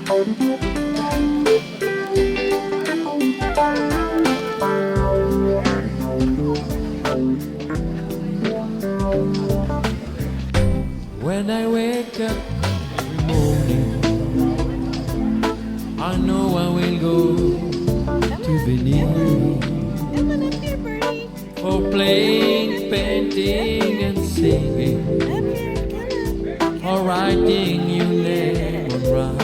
When I wake up every morning, I know I will go to Venice for playing, painting and singing, or writing you never write.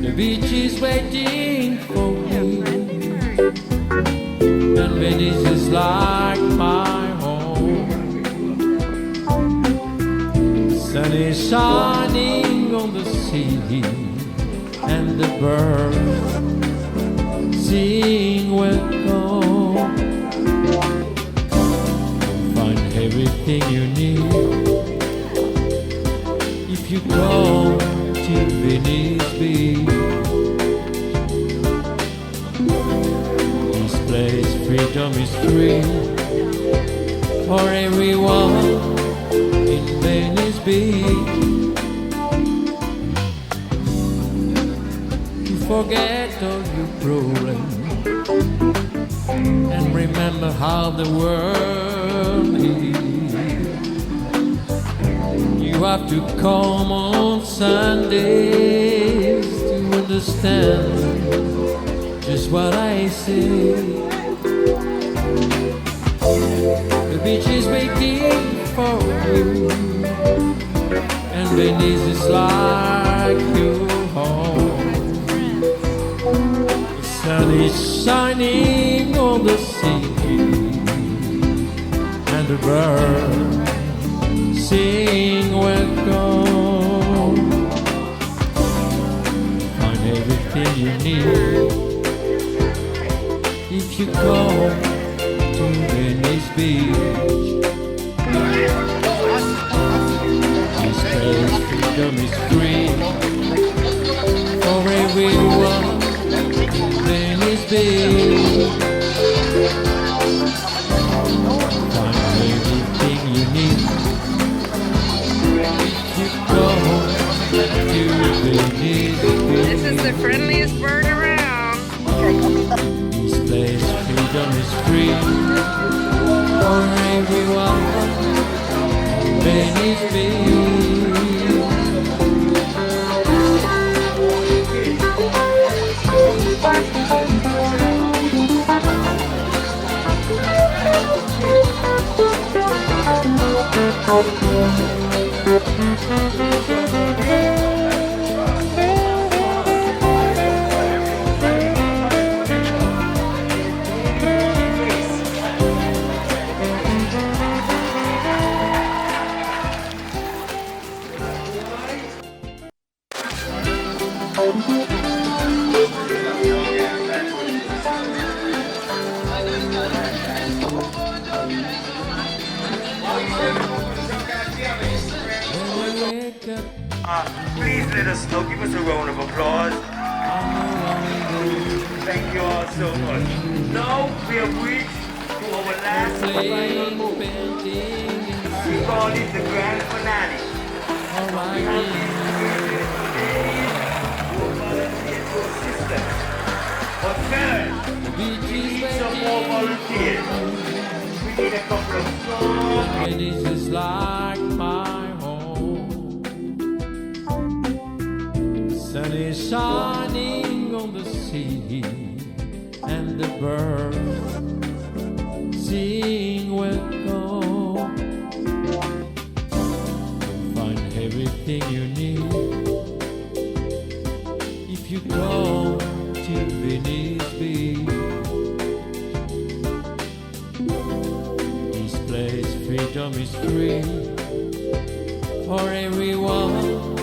The beach is waiting for me, and Venice is like my home. Sun is shining on the sea, and the birds sing welcome. You'll find everything you need if you go to Venice Beach. This place, freedom is free for everyone in Venice Beach. Forget all your problems and remember how the world is. You have to come on Sundays to understand just what I say. The beach is waiting for you, and Venice is like your home. The sun is shining on the sea, and the birds sing welcome. Find everything you need if you go to Venice Beach. This place, freedom is free for everyone. Venice Beach. Find everything you need if you go to Venice Beach. This is the friendliest bird around. This place, freedom is free for everyone. Venice Beach. Please let us know. Give us a round of applause. Thank you all so much. Now we have reached to our last final moment. We call it the grand finale. We have these volunteers to assist us. But first, we need some more volunteers. We need a couple of songs. Venice is like my home. Sun is shining on the sea, and the birds sing welcome. You'll find everything you need if you go to Venice Beach. This place, freedom is free for everyone.